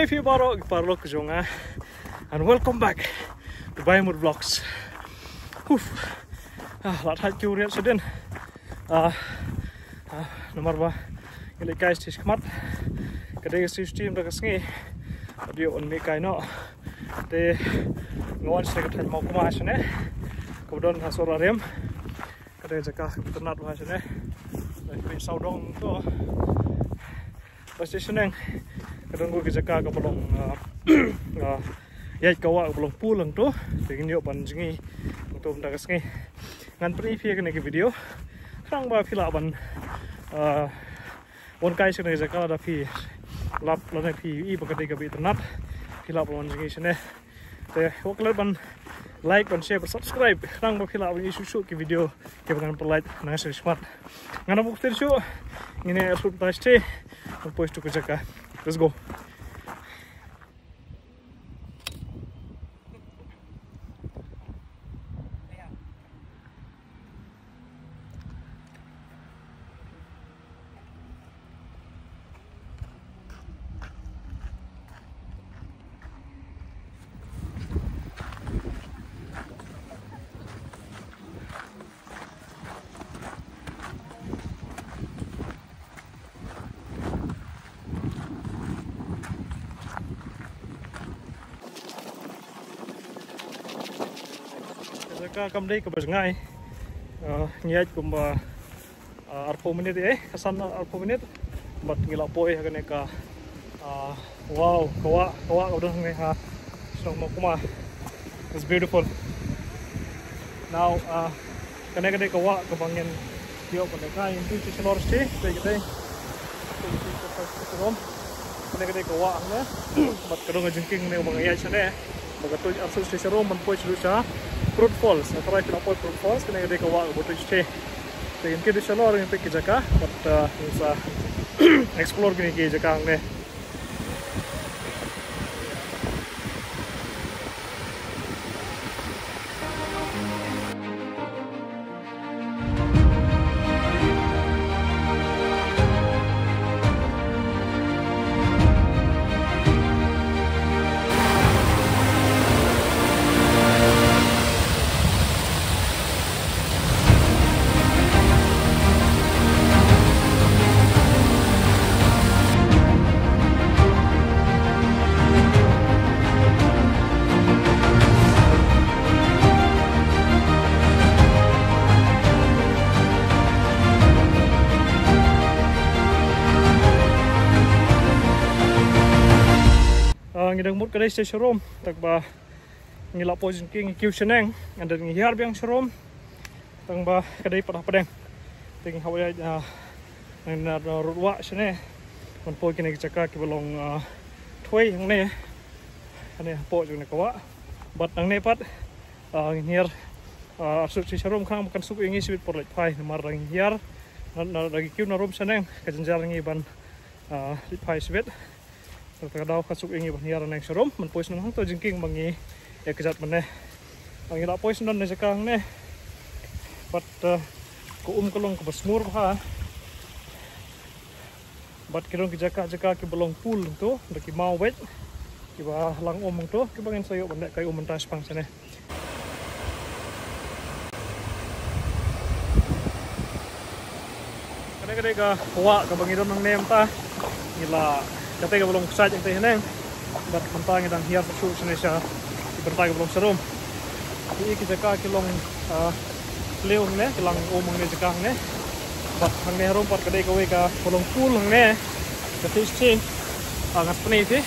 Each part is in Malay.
Hi Parlo Kujonga, and welcome back to Bayamur Vlogs. Laat had curious sedin. Nomor ba ini guys tis kemat. Kadang sistem dah kesini. Dia on me kaino. De ngawan sekret mau kumas ne. Kemudian hasora rem. Kadang jaka ternat bahas ne. Dari saudong tu. Pasti seneng. Kadang gue jaka ke belum ya kawa belum pulang tu. Dengan yuk banjingi untuk mendakas ni. Ngan preview kena ke video. Sang ba pila ban one kai sene jaka da pi lap lane pi I bakati ka bi ternat pila ban jingi sene. Te wakler ban like ban share ban subscribe. Sang ba pila ban isu ke video ke ban per like na se smart. Ngana buk ter show ini episode pasti post to jaka. Let's go. Kam đây ke ngay nyat kum arpo menit kasan arpo menit bat ngila poi hakane ka wow kawa udah nge ha so mo kuma it's beautiful now kane kawa kabangin tio kane ka into chisnor ste dai rom kane kawa ne bat kadong jengking ne mga ya chane bagato absolut ste rom man poi chlusa Fruit Falls, I try to avoid Fruit Falls, can I take a walk about to stay. So in case you are in Jaka, but explore Jaka. Ngidang mut kadai station room tak ba ngila poison king kiu seneng and ngi hiar biang showroom tang ba kadai pada padang ting hawaya na ruwa sene man poi kini jaka ki belong thoi yang ne ane po jung ne kawa but ang ne pat ngir absolut station room khang makan suku ingi sibit por lek pai mar rang hiar na lagi kiu na room seneng kajenjar ngi ban lit pai sibit kadau kasuk ingi banyaran yang serum menpois nang to jengking bangi ya kejat meneh bangi la pois non sekang ne pat ko kolong ke besmur ha bat kirong ke jaka ke belong pool tu daki mau wet ki ba lang omong tu ki bangin sayo bandek kai mentas pang sene kadang-kadang ka wa ka bangi don nang nem ta gila Kata belum saja yang teh bat mentang dan hiar susu Indonesia bertanya belum serum. Ini kita kilong leung ne, kilang omong ne jekang ne. Bat hang ne rompat kadai kowe ka belum pool hang ne. Ketis cing angat peni sih.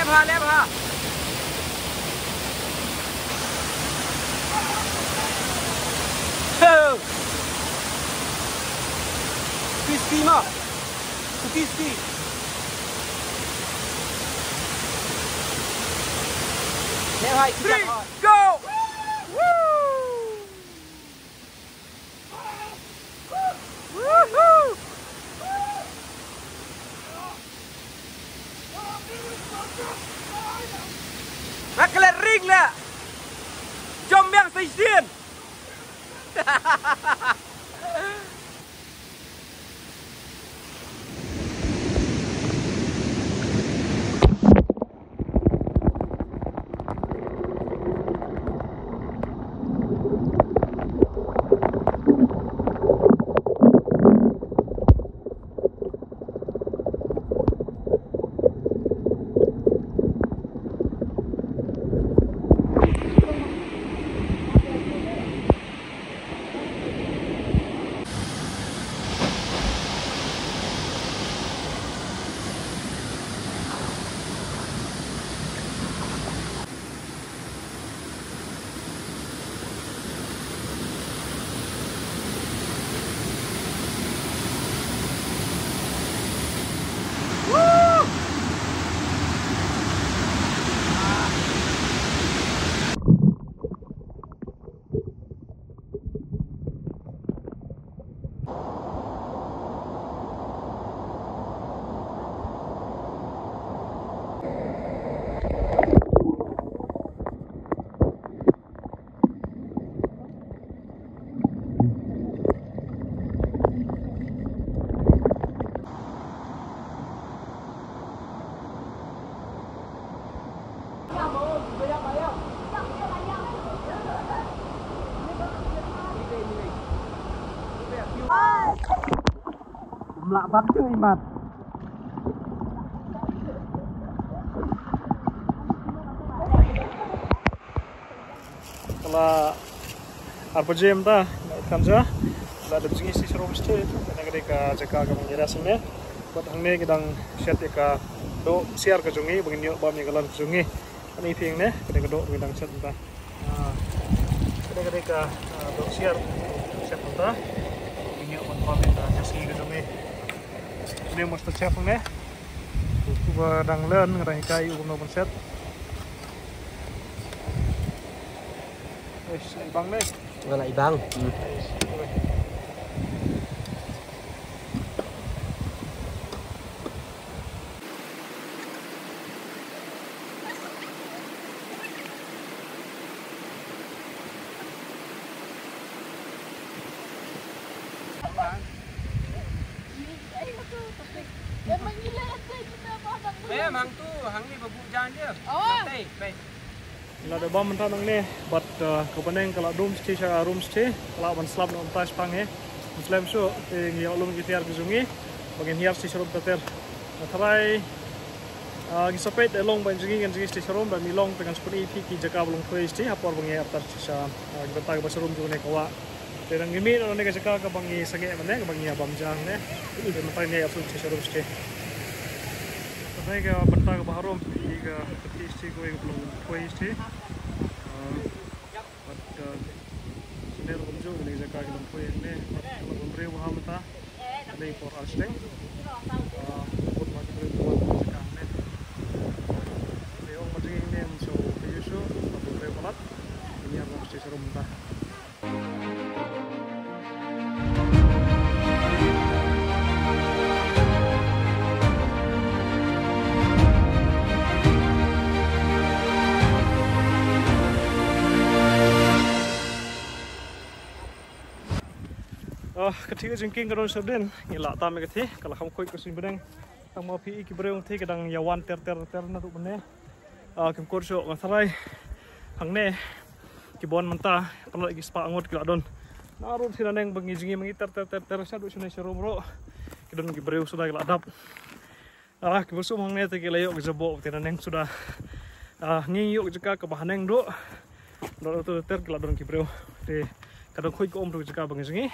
Lebha. Crispy ma. Crispy. Lebha. 3, go. Woohoo! lẹ. Trong miệng xây xiên. Lạ bắt chơi mặt. Kalau RPGM ta kanja la de jingi si shrom state nang de ka jaka ka mangira seme buat hangne gedang shet ka do siar ka jungi bangin yo ba mi galan jungi ani thing ne de ka do gedang shet ta de ka do siar shet ta bangin yo ba mi ta jasi ka jungi ne master chef ne ku dang len ngai kai u no ban set ibang deh. Wala ibang. Memang tu hang ni berbujan dia. Santai, baik. Lah ada bom mentah nang ni, but kebaneng kalau room stay, kalau ban slab no tas pange, muslim so ngi olum gi tiar gizungi, bagian hiar si serum teter. Natrai gi sapet elong ban jingi ngan jingi serum dan milong dengan seperti iki ki jaka belum tuai sti hapor bangi atar sisa gi betag baserum ju ne kawa. Terang gimi no ne ga jaka ka bangi sange mane ka bangi abam jang ne. Itu mentah ne asul si serum stay. Saya ke betag baharum iga peti sti ko belum tuai sti. Sendiri umju ni jaka kita punya ni kalau memberi waham ta ada for asting buat macam itu buat jaka ni leong macam ini so biasa memberi pelat ini apa mesti serum ta. Ketika jengking kadang sedang ngelak tam keti kalau kamu koi kesin bedeng tang mau pi ki breu thi kadang yawan ter na tu bene kem kurso ngasarai hangne ki bon menta perlu lagi spa angot ki adon narun sinaneng bengi jengi mengi ter sa du sunai serum ro kadang ki breu sudah geladap ki busum hangne te ki layo ki jabo tinaneng sudah ngi yuk jeka ke bahaneng do tu ter ki adon ki breu te kadang koi ko omru jeka bengi jengi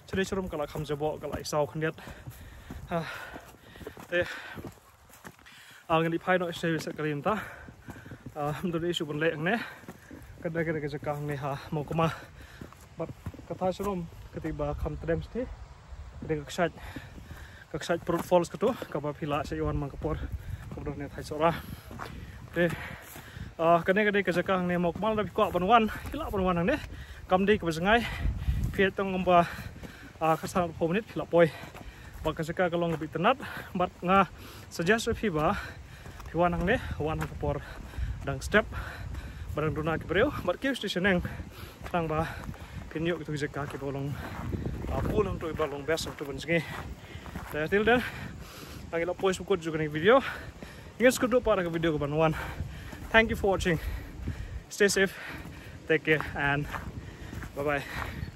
jadi serum kalau kamu jebok kalau isau kendiat, angin di pai no saya bisa kerim ta, untuk isu pun lek ne, kadang-kadang kejakang ne mau kemah, kata serum ketiba kamu terem sti, kadang keksat perut falls ketu, kapal pila seiwan mangkapor, kemudian ne thai sora, kadang-kadang kejakang ne mau kemah tapi kuat penuan, hilak penuan ne, kamu di kebesengai, fiat tong ngembah kesan menit pila poi baka seka kalau lebih tenat bat nga suggest fiba piwan hang ne wan kapor dang step barang duna ke breu mat kiu station neng tang ba pinyo itu jeka ke bolong pulang tu balong best tu bensingi till then angin la post ko juga ni video ingin skudu para ke video ke banuan. Thank you for watching. Stay safe, take care, and bye bye.